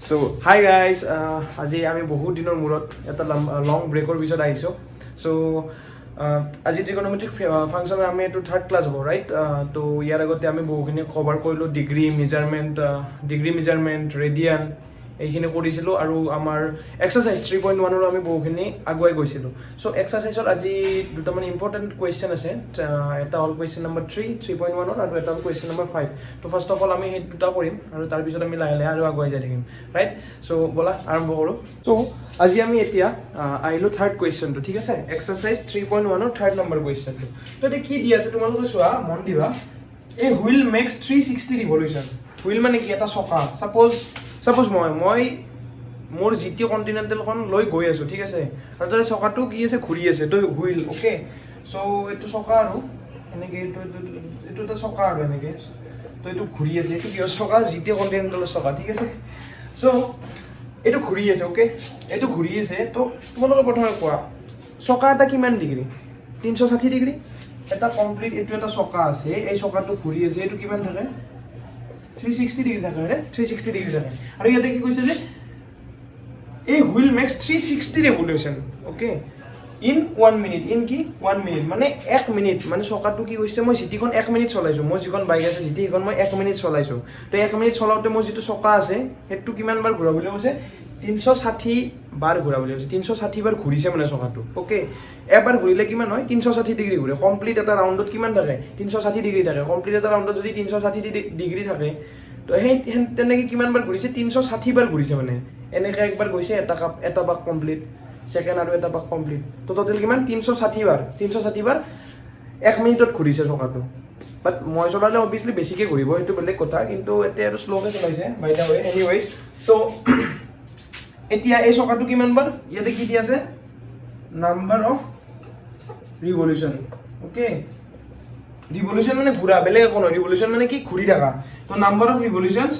So, hi guys, আজি আমি বহুত দিনৰ মূৰত এটা লং ব্ৰেকৰ পিছত আহিছোঁ। So, আজি ট্ৰিগনমেট্ৰিক ফাংচনৰ আমি এইটো থাৰ্ড ক্লাছ হ'ব, ৰাইট? তো ইয়াৰ আগতে আমি বহুখিনি কভাৰ কৰিলোঁ, ডিগ্ৰী মেজাৰমেণ্ট, ৰেডিয়ান এইখিনি কৰিছিলোঁ আৰু আমাৰ এক্সাৰচাইজ 3.1ৰো আমি বহুখিনি আগুৱাই গৈছিলোঁ। চ' এক্সাৰচাইজত আজি দুটামান ইম্পৰ্টেণ্ট কুৱেশ্যন আছে। এটা হ'ল কুৱেশ্যন নম্বৰ 3.1ৰ আৰু এটা হ'ল কুৱেশ্যন নম্বৰ 5। তো ফাৰ্ষ্ট অফ অল আমি সেই দুটা কৰিম আৰু তাৰপিছত আমি লাহে লাহে আৰু আগুৱাই যাই থাকিম, ৰাইট? চ' ব'লা আৰম্ভ কৰোঁ। চ' আজি আমি এতিয়া আহিলোঁ থাৰ্ড কুৱেশ্যনটো, ঠিক আছে? এক্সাৰচাইজ 3.1ৰ থাৰ্ড নম্বৰ কুৱেশ্যনটো। তো এতিয়া কি দি আছে তোমালোকে চোৱা, মন দিবা। এই হুইল মেক্স 360 ৰিভলিউশ্যন। হুইল মানে কি? এটা চকা। ছাপ'জ মই মোৰ জিটি কণ্টিনেণ্টেলখন লৈ গৈ আছোঁ, ঠিক আছে? আৰু তাতে চকাটো কি আছে? ঘূৰি আছে। তো হুইল, অ'কে? চ' এইটো চকা আৰু এনেকৈ এইটো এটা চকা আৰু এনেকৈ। তো এইটো ঘূৰি আছে। এইটো কিহৰ চকা? জিটি কণ্টিনেণ্টেলৰ চকা, ঠিক আছে? চ' এইটো ঘূৰি আছে, অ'কে? এইটো ঘূৰি আছে। তো তোমালোকে প্ৰথমে কোৱা, চকা এটা কিমান ডিগ্ৰী? 360 ডিগ্ৰী। এটা কমপ্লিট এইটো এটা চকা আছে, এই চকাটো ঘূৰি আছে, এইটো কিমান থাকে? 360 ডিগ্ৰী থাকে, হয়নে? 360 ডিগ্ৰী থাকে। আৰু ইয়াতে কি কৈছে যে এই wheel makes 360 revolution, okay? In 1 minute. In কি? 1 মিনিট মানে 1 মিনিট। মানে চকাটো কি কৈছে? মই জিটিখন 1 মিনিট চলাইছোঁ। মোৰ যিখন বাইক আছে জিটি, সেইখন মই 1 মিনিট চলাইছোঁ। তো 1 মিনিট চলাওঁতে মোৰ যিটো চকা আছে সেইটো কিমান বাৰ ঘূৰাবলৈ কৈছে? 360 বাৰ ঘূৰাবলৈ কৈছে। 360 বাৰ ঘূৰিছে মানে চকাটো, অ'কে? এবাৰ ঘূৰিলে কিমান হয়? 360 ডিগ্ৰী ঘূৰে। কমপ্লিট এটা ৰাউণ্ডত কিমান থাকে? 360 ডিগ্ৰী থাকে। কমপ্লিট এটা ৰাউণ্ডত যদি 360 ডিগ্ৰী থাকে, তো সেই তেনেকৈ কিমান বাৰ ঘূৰিছে? 360 বাৰ ঘূৰিছে মানে। এনেকৈ একবাৰ গৈছে, এটা পাক কমপ্লিট, ছেকেণ্ড আৰু এটা পাক কমপ্লিট। তো টোটেল কিমান? 360 বাৰ। 360 বাৰ 1 মিনিটত ঘূৰিছে চকাটো। বাট মই চলালে অবভিয়াছলি বেছিকৈ ঘূৰিব, সেইটো বেলেগ কথা। কিন্তু এতিয়া আৰু শ্ল'কৈ চলাইছে, বাই দ্য ৱে। এনিৱেইজ, তো এতিয়া এই চকাটো কিমান বাৰ? ইয়াতে কি দি আছে? Number of revolution, okay? Revolution মানে ঘূৰা, বেলেগ একো নহয়। ৰিভলিউশ্যন মানে কি? ঘূৰি থকা। তো নাম্বাৰ অফ ৰিভলিউশ্যনছ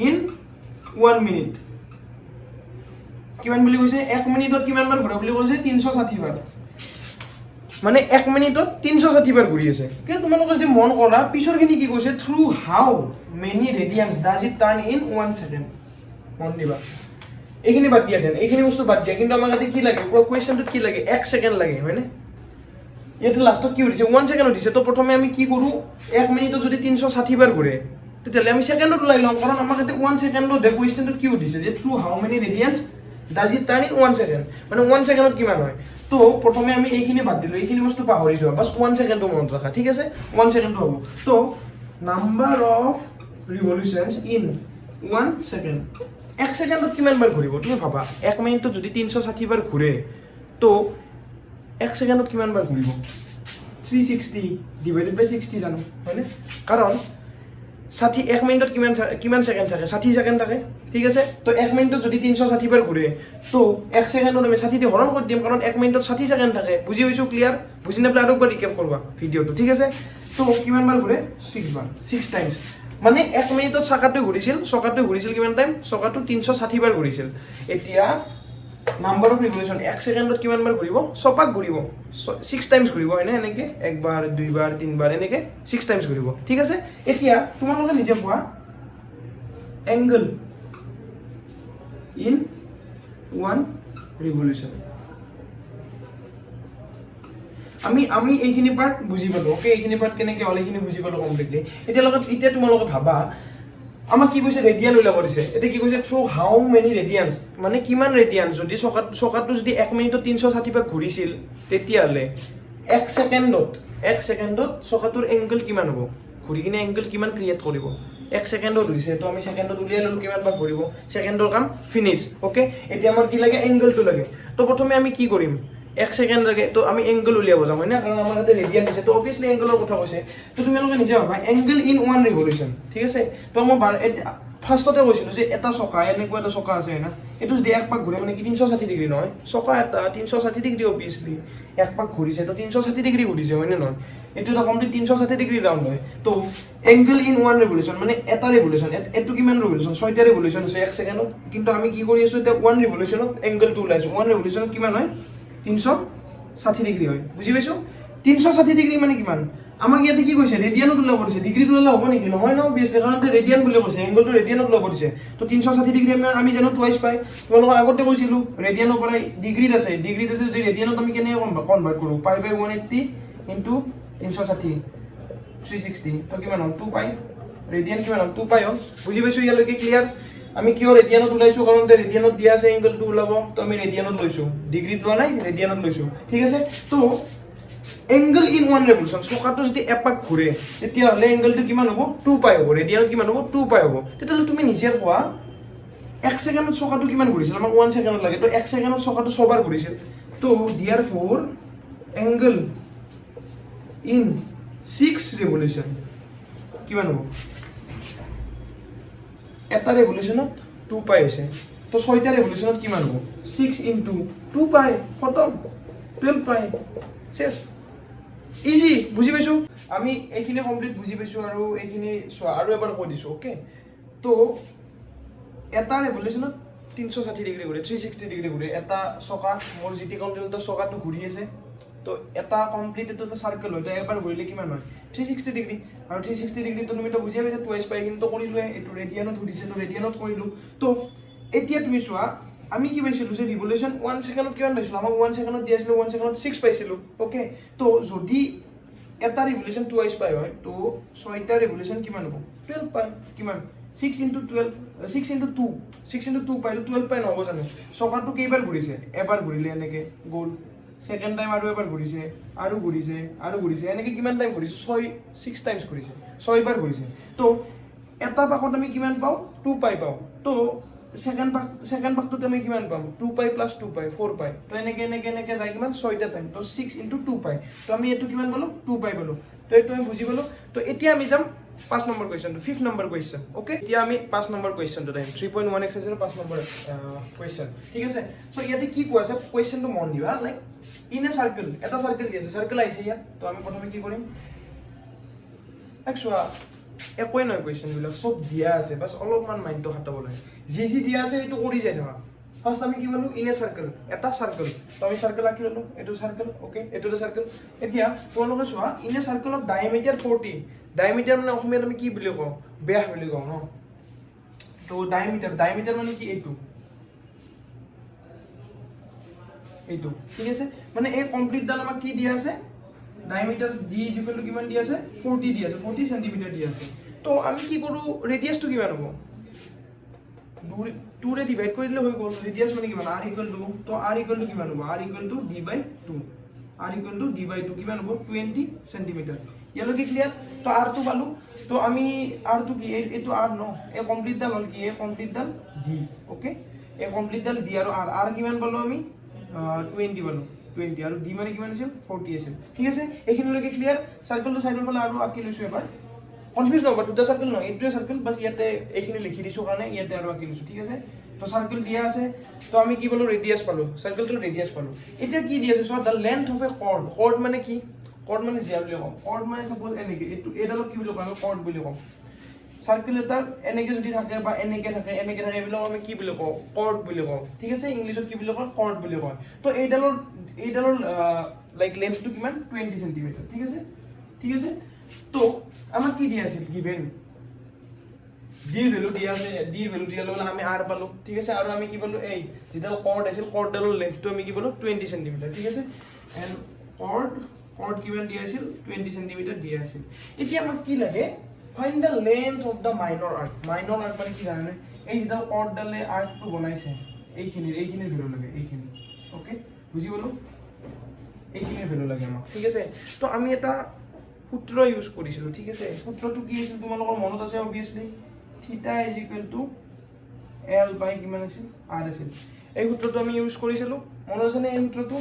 ইন 1 মিনিট কিমান বুলি কৈছে? 1 মিনিটত কিমান বাৰ ঘূৰা বুলি কৈছে? 360 বাৰ। মানে 1 মিনিটত 360 বাৰ ঘূৰি আছে। কিন্তু তোমালোকে যদি মন কৰা, পিছৰখিনি কি কৈছে? Through how many radians does it turn in 1 second. মন দিবা, এইখিনি বাদ দিয়া দেন, এইখিনি বস্তু বাদ দিয়া। কিন্তু আমাক ইয়াতে কি লাগে? কুৱেশ্যনটোত কি লাগে? 1 ছেকেণ্ড লাগে, হয়নে? ইয়াতে লাষ্টত কি দিছে? 1 ছেকেণ্ড দিছে। তো প্ৰথমে আমি কি কৰোঁ? 1 মিনিটত যদি 360 বাৰ ঘূৰে, তেতিয়াহ'লে আমি ছেকেণ্ডত ওলাই লওঁ। কাৰণ আমাক ইয়াতে 1 ছেকেণ্ডত কুৱেশ্যনটোত কি দিছে? যে through how many radians does it turn in 1 second. মানে 1 ছেকেণ্ডত কিমান হয়? তো প্ৰথমে আমি এইখিনি বাদ দিলোঁ, এইখিনি বস্তু পাহৰি যোৱা, বাছ 1 ছেকেণ্ডটো মনত ৰাখা, ঠিক আছে? 1 ছেকেণ্ডটো হ'ব। তো নাম্বাৰ অফ ৰিভলিউশ্যনছ ইন 1 ছেকেণ্ড। 1 ছেকেণ্ডত কিমান বাৰ ঘূৰিব? তুমি ভাবা, 1 মিনিটত যদি 360 বাৰ ঘূৰে, তো 1 ছেকেণ্ডত কিমান বাৰ ঘূৰিব? 360 ডিভাইডেড বাই 60 জানো, হয়নে? কাৰণ 1 মিনিটত কিমান ছেকেণ্ড থাকে? 60 ছেকেণ্ড থাকে, ঠিক আছে? তো 1 মিনিটত যদি 360 বাৰ ঘূৰে, তো 1 ছেকেণ্ডত আমি 60 দি হৰণ কৰি দিম, কাৰণ 1 মিনিটত 60 ছেকেণ্ড থাকে। বুজি পাইছোঁ? ক্লিয়াৰ? বুজি নাপালে আৰু একবাৰ ৰিকেপ কৰিবা ভিডিঅ'টো, ঠিক আছে? তো কিমান বাৰ ঘূৰে? 6 বাৰ, 6 টাইমছ। মানে 1 মিনিটত চকাটো ঘূৰিছিল কিমান টাইম? চকাটো 360 বাৰ ঘূৰিছিল। এতিয়া নাম্বাৰ অফ ৰিভলিউশ্যন 1 ছেকেণ্ডত কিমান বাৰ ঘূৰিব? 6 পাক ঘূৰিব, 6 টাইমছ ঘূৰিব, হয়নে? এনেকৈ 1 বাৰ, 2 বাৰ, 3 বাৰ, এনেকৈ 6 টাইমছ ঘূৰিব, ঠিক আছে? এতিয়া তোমালোকে নিজে কোৱা, এংগল ইন 1 ৰিভলিউশ্যন। আমি এইখিনি পাৰ্ট বুজি পালোঁ, অ'কে? এইখিনি পাৰ্ট কেনেকৈ হ'ল এইখিনি বুজি পালোঁ কমপ্লিটলি। এতিয়া তোমালোকে ভাবা, আমাক কি কৈছে? ৰেডিয়ান ওলাব দিছে। এতিয়া কি কৈছে? থ্ৰু হাউ মেনি ৰেডিয়ানছ, মানে কিমান ৰেডিয়ানছ? যদি চকাটো যদি 1 মিনিটত 360 বাৰ ঘূৰিছিল, তেতিয়াহ'লে 1 ছেকেণ্ডত চকাটোৰ এংগল কিমান হ'ব? ঘূৰি কিনে এংগল কিমান ক্ৰিয়েট কৰিব? 1 ছেকেণ্ডত ঘূৰিছে, তো আমি ছেকেণ্ডত উলিয়াই ল'লোঁ কিমান বাৰ ঘূৰিব। ছেকেণ্ডৰ কাম ফিনিছ, অ'কে? এতিয়া আমাৰ কি লাগে? এংগলটো লাগে। তো প্ৰথমে আমি কি কৰিম? 1 ছেকেণ্ড লাগে, তো আমি এংগল উলিয়াব যাম, হয় না? কাৰণ আমাৰ ইয়াতে ৰেডিয়ান দিছে, তো অবভিয়াছলি এংগলৰ কথা কৈছে। তো তোমালোকে নিজে ভাবা, এংগল ইন 1 ৰিভলিউশ্যন, ঠিক আছে? তো মই ফাৰ্ষ্টতে কৈছিলোঁ যে এটা চকা, এনেকুৱা এটা চকা আছে না, এইটো যদি 1 পাক ঘূৰে মানে কি 360 ডিগ্ৰী নহয়? চকা এটা 360 ডিগ্ৰী, অবভিয়াছলি 1 পাক ঘূৰিছে, তো 360 ডিগ্ৰী ঘূৰিছে, হয়নে নহয়? এইটো এটা কমপ্লিট 360 ডিগ্ৰী ৰাউণ্ড হয়। তো এংগল ইন 1 ৰিভলিউশ্যন মানে এটা ৰিভলিউশ্যন। এইটো কিমান ৰিভলিউশ্যন? 6টা ৰিভলিউশ্যন হৈছে 1 ছেকেণ্ডত। কিন্তু আমি কি কৰি আছোঁ এতিয়া? 1 ৰিভলিউশ্যনত এংগলটো ওলাইছোঁ। 1 ৰিভলিউশ্যনত কিমান হয়? 360 ডিগ্ৰী হয়। বুজি পাইছোঁ? 360 ডিগ্ৰী মানে কিমান? আমাক ইয়াতে কি কৈছে ৰেডিয়ানত ওলাব দিছে ডিগ্ৰীত ওলালে হ'ব নেকি নহয় ন অবভিয়াছলি কাৰণ ৰেডিয়ান বুলি কৈছে এংগলটো ৰেডিয়ানত ওলাব দিছে তো 360 ডিগ্ৰী আমি জানো টুৱাইছ পাই তোমালোকক আগতে কৈছিলো ৰেডিয়ানৰ পৰা ডিগ্ৰীত আছে যদি ৰেডিয়ানত আমি কেনেকৈ কনভাৰ্ট কৰোঁ পাই বাই 180 ইনটু 360 360 তো কিমান হ'ল 2 পাই ৰেডিয়ান কিমান হ'ল 2 পাই হ'ল বুজি পাইছো ইয়ালৈকে ক্লিয়াৰ আমি কিয় ৰেডিয়ানত ওলাইছো কাৰণ ৰেডিয়ানত দিয়া আছে এংগলটো ওলাব তো আমি ৰেডিয়ানত লৈছো ডিগ্ৰীত লোৱা নাই ৰেডিয়ানত লৈছো ঠিক আছে তো এংগল ইন ওৱান ৰেভলিউশ্যন চকাটো যদি এপাক ঘূৰে তেতিয়াহ'লে এংগলটো কিমান হ'ব 2 পাই হ'ব ৰেডিয়ানত কিমান হ'ব 2 পাই হ'ব তেতিয়াহ'লে তুমি নিজে কোৱা 1 ছেকেণ্ডত চকাটো কিমান ঘূৰিছিল আমাক 1 ছেকেণ্ডত লাগে তো 1 ছেকেণ্ডত চকাটো ছবাৰ ঘূৰিছিল তো দিয়াৰ ফৰ এংগল ইন 6 ৰেভলিউশ্যন কিমান হ'ব এটা ৰেভলিউশ্যনত 2 পাই হৈছে তো 6টা ৰেভলিউশ্যনত কিমান হ'ব 6 ইনটু 2 পাই খতম 12 পাই শেষ ইজি বুজি পাইছো আমি এইখিনি কমপ্লিট বুজি পাইছো আৰু এইখিনি চোৱা আৰু এবাৰ কৈ দিছো ওকে তো এটা ৰেভলিউশ্যনত 360 ডিগ্ৰী ঘূৰে 360 ডিগ্ৰী ঘূৰে এটা চকা মোৰ জিটি কণ্টিনেণ্টৰ চকাটো ঘূৰি আছে তো এটা কমপ্লিট এটা সাৰ্কেল হয় তো এবাৰ ঘূৰিলে কিমান হয় 360 ডিগ্ৰী আৰু 360 ডিগ্ৰী তো তুমি তো বুজি পাইছা টুৱাইছ পাই কিন্তু কৰিলোৱে এইটো ৰেডিয়ানত ঘূৰিছে তো ৰেডিয়ানত কৰিলো তো এতিয়া তুমি চোৱা আমি কি পাইছিলো যে ৰিভলিউশ্যন 1 ছেকেণ্ডত কিমান পাইছিলো আমাক 1 ছেকেণ্ডত দি আছিল 1 ছেকেণ্ডত 6 পাইছিলো ওকে তো যদি এটা ৰিভলিউশ্যন টুৱাইছ পাই হয় তো 6টা ৰিভলিউশ্যন কিমান হ'ব 12 পাই কিমান 6 ইনটু 12 6 ইনটু 2 6 ইনটু 2 পাই 12 পাই নহ'ব জানো চকাটো কেইবাৰ ঘূৰিছে এবাৰ ঘূৰিলে এনেকে গ'ল সেকেন্ড টাইম আৰু এবাৰ ঘূৰিছে আৰু ঘূৰিছে এনেকে কিমান টাইম ঘূৰিছে 6 টাইমছ ঘূৰিছে 6 বাৰ ঘূৰিছে তো এটা পাকত আমি কিমান পাওঁ 2 পাই পাওঁ তো সেকেন্ড পাকটোত আমি কিমান পাম 2 পাই প্লাস 2 পাই 4 পাই তো এনেকে যাই কিমান 6টা টাইম তো 6 ইনটু 2 পাই তো আমি এটো কিমান পালো 2 পাই পালো তো এটো আমি বুজি পালো তো এতিয়া আমি যাম 5 নম্বৰ কোৱেশ্চনটো 5th নম্বৰ কোৱেশ্চন ওকে এতিয়া আমি 5 নম্বৰ কোৱেশ্চনটো টাইম 3.1 এক্সাৰসাইজৰ 5 নম্বৰ কোৱেশ্চন ঠিক আছে সো ইয়াতে কি কোৱা আছে কোৱেশ্চনটো মন দিবা লাইক ইন এ সাৰ্কেল এটা সাৰ্কেল দি আছে সাৰ্কেল আইছে ইয়াত তো আমি প্ৰথমে কি কৰিম একচুয়া একোই নহয় কোৱেশ্চন বিলাক সব দিয়া আছে বাস অলপমান মাইন্ডটো খাটাব লাগে যি দিয়া আছে এটো কৰি যাই থাকা ফার্স্ট আমি কি বললো ইন এ সার্কেল এটা সার্কেল তো আমি সার্কেল আঁকি ললো এটো সার্কেল ওকে এটো সার্কেল এতিয়া তোমালোকে চোৱা in a circle of diameter 40 diameter মানে অসমীয়াত আমি কি বুলি কওঁ ব্যাস বুলি কওঁ ন তো ডায়ামিটার মানে কি এইটো ঠিক আছে মানে এই কমপ্লিট ডাল আমাক কি দিয়া আছে ডায়ামিটার ডি ইকুয়াল টু কিমান দিয়া আছে 40 দিয়া আছে 40 সেন্টিমিটার দিয়া আছে তো আমি কি কৰো ৰেডিয়াসটো কিমান হ'ব 2 ৰে ডিভাইড কৰি দিলে হৈ গ'ল ৰেডিয়াস মানে কিমান r ইকুয়াল টু তো r ইকুয়াল টু কিমান হ'ব r equal to d by 2 কিমান হ'ব 20 সেন্টিমিটার ইয়ালৈকে ক্লিয়ার তো r টো পালো তো আমি r টো কি এইটো r ন এই কমপ্লিট ডাল হল কি এই কমপ্লিট ডাল d ওকে এই কমপ্লিট ডাল d আৰু r কিমান পালো আমি 20 পালো 20 আৰু d মানে কিমান আছিল 40 আছিল ঠিক আছে এইখিনিলৈকে ক্লিয়াৰ সাৰ্কেলটো সাইডৰ ফালে আৰু আঁকি লৈছো এবাৰ কনফিউজ নহবা দুটা সাৰ্কেল নহয় এইটোৱে সাৰ্কেল বাস ইয়াতে এইখিনি লিখি দিছো কাৰণে ইয়াতে আৰু আঁকি লৈছো ঠিক আছে তো সাৰ্কেল দিয়া আছে তো আমি কি পালো ৰেডিয়াস পালো সাৰ্কেলটোৰ ৰেডিয়াস পালো এতিয়া কি দি আছে so the length of a cord মানে কি কৰ্ড মানে জিয়া বুলি কওঁ কৰ্ড মানে সাপোজ এনেকে এইটো এডালক কি বুলি কওঁ কৰ্ড বুলি কওঁ সাৰ্কেল এটাৰ এনেকে যদি থাকে বা এনেকে থাকে এইবিলাক আমি কি বুলি কওঁ কৰ্ড বুলি কওঁ ঠিক আছে ইংলিশত কি বুলি কওঁ কৰ্ড বুলি কয় তো এইডালৰ লাইক লেন্থটো কিমান 20 সেন্টিমিটার ঠিক আছে তো আমাক কি দিয়া আছিল গিভেন d ভ্যালু দিয়া আছে d ভ্যালু দিয়া ললে আমি r পালো ঠিক আছে আৰু আমি কি পালো এই যেডাল কৰ্ড আছিল কৰ্ডডালৰ লেন্থটো আমি কি পালো 20 সেন্টিমিটাৰ ঠিক আছে এন্ড কৰ্ড কিমান দিয়া আছিল 20 সেন্টিমিটার দিয়া আছিল এতিয়া আমাক কি লাগে find the length of the minor arc মানে কি জানেনে এই যেডাল কৰ্ডডালে আৰ্কটো বনাইছে এইখিনিৰ ভ্যালু লাগে এইখিনি ওকে বুজি পালো এইখিনিৰ ভ্যালু লাগে আমাক ঠিক আছে তো আমি এটা সূত্ৰ ইউজ কৰিছিলো ঠিক আছে সূত্ৰটো কি আছিল তোমালোকৰ মনত আছে অবিয়াসলি থিটা ইজ ইকুৱেল টু l বাই কিমান আছিল r আছিল এই সূত্ৰটো আমি ইউজ কৰিছিলো মনত আছে নে এই সূত্ৰটো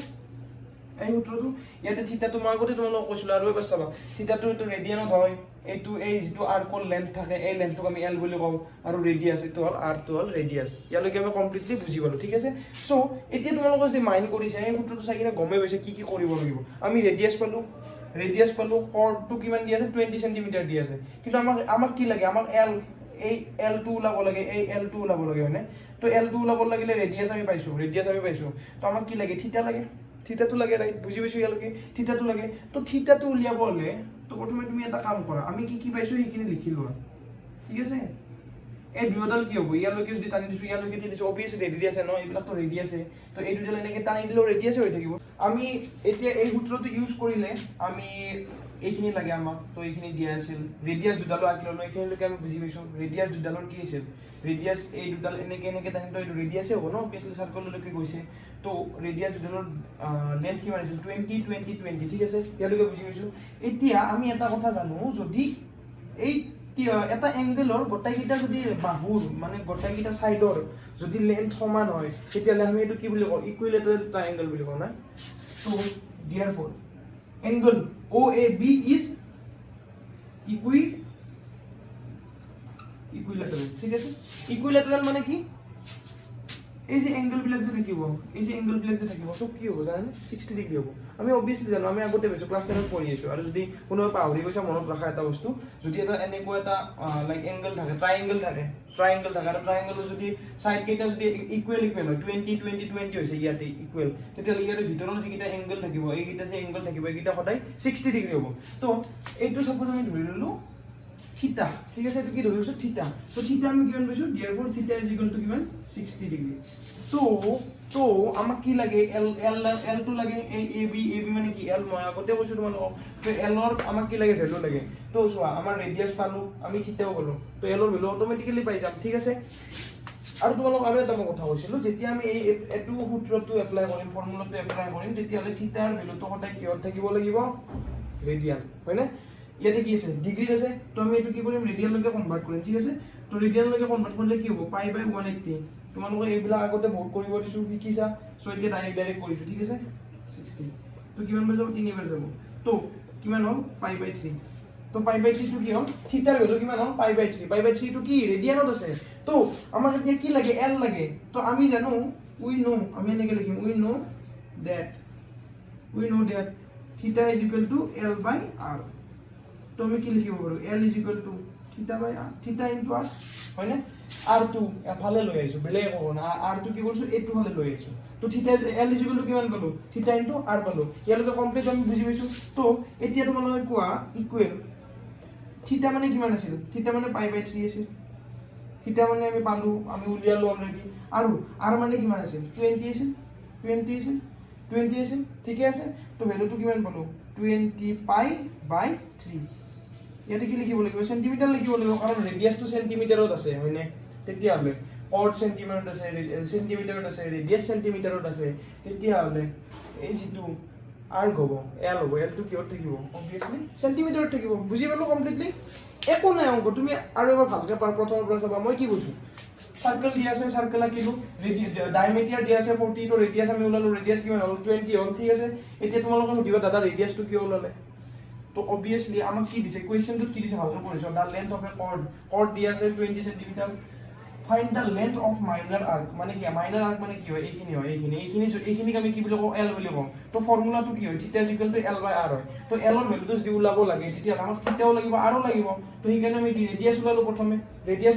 ইয়াতে থিটাটো মই আগতে তোমালোকক কৈছিলো আৰু এবাৰ চাবা থিটাটো এটো ৰেডিয়ানত হয় এইটো এই যেটো আৰ্কৰ লেন্থ থাকে এই লেন্থটোক আমি l বুলি কওঁ আৰু ৰেডিয়াস এটো হল r টো হল ৰেডিয়াস ইয়ালৈকে আমি কমপ্লিটলি বুজি পালো ঠিক আছে সো এতিয়া তোমালোকৰ যে মাইন্ড কৰিছে এই সূত্ৰটো চাই কিনে গমে পাইছে কি কৰিব লাগিব আমি ৰেডিয়াস পালো কৰ্ডটো কিমান দি আছে 20 সেন্টিমিটার দি আছে কিন্তু আমাক কি লাগে আমাক এই l2 ওলাব লাগে এই l2 ওলাব লাগে মানে তো l2 ওলাব লাগিলে ৰেডিয়াস আমি পাইছো তো আমাক কি লাগে থিটা লাগে থিটাটো লাগে ৰাইট বুজি পাইছো ইয়ালৈকে থিটাটো লাগে তো থিটাটো উলিয়াব হলে তো প্ৰথমে তুমি এটা কাম কৰা আমি কি পাইছো সেইখিনি লিখি লোৱা ঠিক আছে এই দুয়োডাল কি হ'ব ইয়ালৈকে যদি টানি দিছো ইয়ালৈকে টানি দিছো অবিয়াসলি ৰেডিয়াছ ন এইবিলাক তো ৰেডিয়াছ তো এই দুডাল এনেকে টানি দিলেও ৰেডিয়াছ হৈ থাকিব আমি এতিয়া এই সূত্ৰটো ইউজ কৰিলে আমি এইখিনি লাগে আমাক তো এইখিনি দিয়া আছিল ৰেডিয়াছ দুডালো আঁকি ল'লো এইখিনিলৈকে আমি বুজি পাইছো ৰেডিয়াছ দুডালৰ কি আছিল ৰেডিয়াছ এই দুডাল এনেকে টানি তো এইটো ৰেডিয়াছে হ'ব ন অবিয়াসলি সাৰ্কললৈকে গৈছে তো ৰেডিয়াছ দুডালৰ লেন্থ কিমান আছিল 20 20 20 ঠিক আছে ইয়ালৈকে বুজি পাইছো এতিয়া আমি এটা কথা জানো যদি এই এটা এংগেলৰ গোটাইকেইটা যদি বাহুৰ মানে গোটাইকেইটা সাইডৰ যদি লেন্থ সমান হয় তেতিয়ালে আমি এটো কি বুলি কওঁ ইকুইলেটাৰেল ট্ৰায়াঙ্গল বুলি কওঁ না তো therefore angle OAB is equilateral ঠিক আছে ইকুইলেটাৰেল মানে কি এই যে এংগেল বিলাক যে থাকিব সব কি হ'ব জানেনে 60 ডিগ্ৰী হ'ব আমি অবিয়াসলি জানো আমি আগতে বেছো ক্লাছ 10 ত পঢ়ি আছো আৰু যদি কোনো পাহৰি গৈছে মনত ৰাখা এটা বস্তু যদি এটা এনেকুৱা এটা লাইক এংগেল থাকে ট্ৰায়াঙ্গল থাকে আৰু ট্ৰায়াঙ্গলৰ যদি সাইড কেইটা যদি ইকুৱেল হয় 20 20 20 হৈছে ইয়াতে ইকুৱেল তেতিয়া ইয়াৰ ভিতৰৰ যিকেইটা এংগেল থাকিব এইকেইটা যে এংগেল থাকিব এইকেইটা সদায় 60 ডিগ্ৰী হ'ব তো এইটো সপোজ আমি ধৰি ললো থিটা ঠিক আছে এটো কি ধৰিছো থিটা তো থিটা আমি কিমান পাইছো therefore থিটা ইজ ইকুয়াল টু কিমান 60 ডিগ্ৰী তো আমাক কি লাগে এল টু লাগে এই এবি মানে কি এল মই আগতে কৈছো তোমালোকক তো এলৰ আমাক কি লাগে ভ্যালু লাগে তো চোৱা আমাৰ ৰেডিয়াস পালো আমি থিটাও পালো তো এলৰ ভ্যালু অটোমেটিক্যালি পাই যাম ঠিক আছে আৰু তোমালোক আৰু এটা মই কথা কৈছিলো যেতিয়া আমি এই এটো সূত্ৰটো এপ্লাই কৰিম ফৰ্মুলাটো এপ্লাই কৰিম তেতিয়ালে থিটাৰ ভ্যালুটো সদায় কিহত থাকিব লাগিব ৰেডিয়ান হয়নে ইয়াতে কি আছে ডিগ্ৰী আছে তো আমি এটো কি কৰিম ৰেডিয়ানলৈকে কনভাৰ্ট কৰিম ঠিক আছে তো ৰেডিয়ানলৈকে কনভাৰ্ট কৰিলে কি হ'ব পাই বাই 180 তোমালোকে এইবিলাক আগতে বহুত কৰিব দিছো শিকিছা সো এতিয়া ডাইৰেক্ট কৰিছো ঠিক আছে 60 তো কিমান বাৰ যাব 3 বাৰ যাব তো কিমান হ'ল পাই বাই 3 তো পাই বাই 3 টো কি হ'ল থিটাৰ ভ্যালু কিমান হ'ল পাই বাই 3 টো কি ৰেডিয়ানত আছে তো আমাক এতিয়া কি লাগে এল লাগে তো আমি জানো উই নো আমি এনেকে লিখিম we know that theta is equal to L by R তো আমি কি লিখিব পাৰো L is equal to theta by r theta into r হয়নে r2 এফালে লৈ আইছো বেলে কো না r2 কি কৰিছো a2 ফালে লৈ আইছো তো theta L is equal to কিমান পালো theta into r পালো ইয়ালৈকে কমপ্লিট আমি বুজি পাইছো তো এতিয়া তোমালোকে কোৱা ইকুৱেল theta মানে কিমান আছিল theta মানে পাই বাই 3 আছিল theta মানে আমি পালো আমি উলিয়ালো অলৰেডি আৰু r মানে কিমান আছিল 20 আছিল ঠিক আছে তো ভ্যালুটো কিমান পালো 20 পাই বাই 3 ইয়াতে কি লিখিব লাগিব সেন্টিমিটার লিখিব লাগিব কাৰণ ৰেডিয়াসটো সেন্টিমিটাৰত আছে হয়নে তেতিয়া হলে কৰ্ড সেন্টিমিটাৰত আছে ৰেডিয়াস সেন্টিমিটাৰত আছে তেতিয়া হলে এই যেটো r হ'ব l হ'ব l টো কিহত থাকিব অবিয়াসলি সেন্টিমিটাৰত থাকিব বুজি পালো কমপ্লিটলি একো নাই অংক তুমি আৰু এবাৰ ভালকৈ প্ৰথমৰ পৰা চাবা মই কি কৈছো সাৰ্কেল দিয়া আছে সাৰ্কেল আঁকিলো ডায়ামিটাৰ দিয়া আছে 40 তো ৰেডিয়াস আমি ওলালো ৰেডিয়াস কিমান হ'ল 20 হ'ল ঠিক আছে এতিয়া তোমালোকে সুধিবা দাদা ৰেডিয়াসটো কি ওলালে তো অবিয়াসলি আমাক কি দিছে কোৱেশ্চনটো কি দিছে ভালকৈ পঢ়িছো the length of a chord দিয়া আছে 20 centimetre find the length of minor arc মানে কি মাইনাৰ আৰ্ক মানে কি হয় এইখিনি আমি কি বুলি কওঁ এল বুলি কওঁ তো ফৰ্মুলাটো কি হয় theta equal to L by R হয় তো এলৰ ভ্যালুটো যদি ওলাব লাগে তেতিয়া আমাক থিটাও লাগিব আৰও লাগিব তো সেইকাৰণে আমি ৰেডিয়াস ওলালো প্ৰথমে ৰেডিয়াস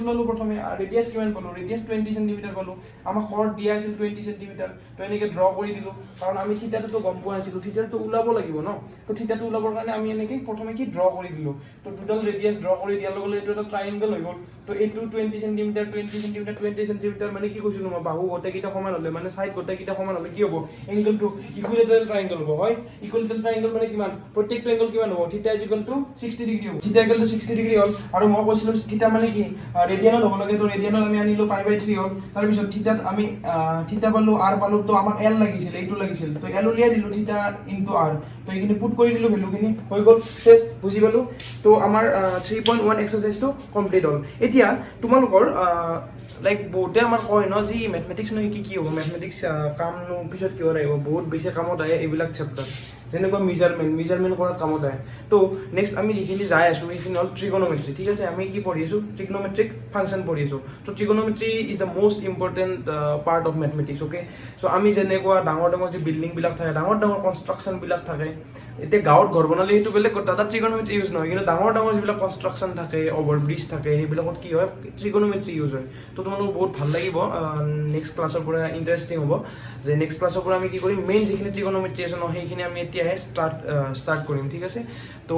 কিমান পালো ৰেডিয়াস 20 সেন্টিমিটাৰ পালো আমাক কৰ্ড দিয়া আছিল 20 সেন্টিমিটাৰ তো এনেকে ড্ৰ কৰি দিলো কাৰণ আমি থিটাটো গম পোৱা নাছিলো থিটাটো ওলাব লাগিব ন তো থিটাটো ওলাবৰ কাৰণে আমি এনেকে প্ৰথমে কি ড্ৰ কৰি দিলো তো টোটাল ৰেডিয়াস ড্ৰ কৰি দিয়াৰ লগে লগে এইটো এটা ট্ৰায়াঙ্গল হৈ গ'ল তো এইটো 20 সেন্টিমিটাৰ মানে কি কৈছিলো মই বাহু গোটেইকেইটা সমান হলে মানে সাইড গোটেইকেইটা সমান হলে কি হ'ব এংগেলটো ইকুইলেটাৰেল ট্ৰায়াঙ্গল হ'ব হয় ইকুইলেটাৰেল ট্ৰায়াঙ্গল মানে কিমান প্ৰত্যেকটো এংগেল কিমান হ'ব থিটা ইজ ইকুৱেল টু 60 ডিগ্ৰী হ'ব থিটা ইকুৱেল টু 60 ডিগ্ৰী হ'ল আৰু মই কৈছিলো থিটা মানে কি ৰেডিয়ানত হ'ব লাগে তো ৰেডিয়ানত আমি আনিলো পাই বাই 3 হ'ল তাৰ পিছত থিটাত আমি থিটা পালো r পালো তো আমাক l লাগিছিল এইটো লাগিছিল তো l উলিয়াই দিলো থিটা ইনটু r তো এইখিনি পুট কৰি দিলো ভ্যালুখিনি হৈ গ'ল শেষ বুজি পালো তো আমাৰ 3.1 এক্সাৰসাইজটো কমপ্লিট হ'ল এতিয়া তোমালোকৰ লাইক বহুতে আমাৰ কয় ন যি ম্যাথমেটিক্স নো কি হ'ব ম্যাথমেটিক্স কাম নো পিছত কিয় আহিব বহুত বেছি কামত আহে এইবিলাক চেপ্টাৰ যেনেকৈ মেজাৰমেন্ট কৰাত কামত আহে তো নেক্সট আমি যিখিনি যাই আছো সেইখিনি হ'ল ট্ৰিগোনোমেট্ৰি ঠিক আছে আমি কি পঢ়ি আছো ট্ৰিগোনোমেট্ৰিক ফাংশন পঢ়ি আছো তো trigonometry is the most important part of mathematics okay so আমি যেনেকুৱা ডাঙৰ যে বিল্ডিং বিলাক থাকে ডাঙৰ কনষ্ট্ৰাকচন বিলাক থাকে এতিয়া গাঁৱত ঘৰ বনালে সেইটো বেলেগ কথা তাত ট্ৰিগোনোমেট্ৰি ইউজ নহয় কিন্তু ডাঙৰ যিবিলাক কনষ্ট্ৰাকচন থাকে অভাৰ ব্ৰিজ থাকে সেইবিলাকত কি হয় ট্ৰিগোনোমেট্ৰি ইউজ হয় তো তোমালোক বহুত ভাল লাগিব নেক্সট ক্লাছৰ পৰা ইন্টাৰেষ্টিং হ'ব যে নেক্সট ক্লাছৰ পৰা আমি কি কৰিম মেইন যিখিনি ট্ৰিগোনোমেট্ৰি আছে ন সেইখিনি আমি তেতিয়াহে ষ্টাৰ্ট কৰিম ঠিক আছে তো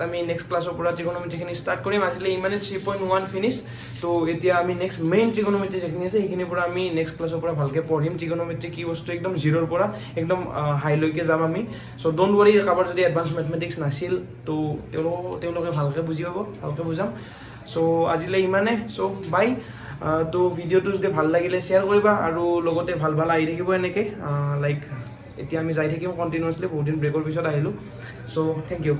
আমি নেক্সট ক্লাছৰ পৰা ট্ৰিগনমেট্ৰিখিনি ষ্টাৰ্ট কৰিম আজিলৈ ইমানে 3.1 ফিনিছ তো এতিয়া আমি নেক্সট মেইন ট্ৰিগনমেট্ৰি যিখিনি আছে সেইখিনিৰ পৰা আমি নেক্সট ক্লাছৰ পৰা ভালকৈ পঢ়িম ট্ৰিগনমেট্ৰি কি বস্তু একদম জিৰ'ৰ পৰা একদম হাইলৈকে যাম আমি চ' ডোণ্ট ৱৰি কাৰোবাৰ যদি এডভান্স মেথমেটিক্স নাছিল তো তেওঁলোকে ভালকৈ বুজি পাব ভালকৈ বুজাম চ' আজিলৈ ইমানে চ' বাই তো ভিডিঅ'টো যদি ভাল লাগিলে শ্বেয়াৰ কৰিবা আৰু লগতে ভাল আহি থাকিব এনেকৈ লাইক এতিয়া আমি যাই থাকিম কণ্টিনিউৱাছলি বহুত দিন ব্ৰেকৰ পিছত আহিলোঁ চ' থেংক ইউ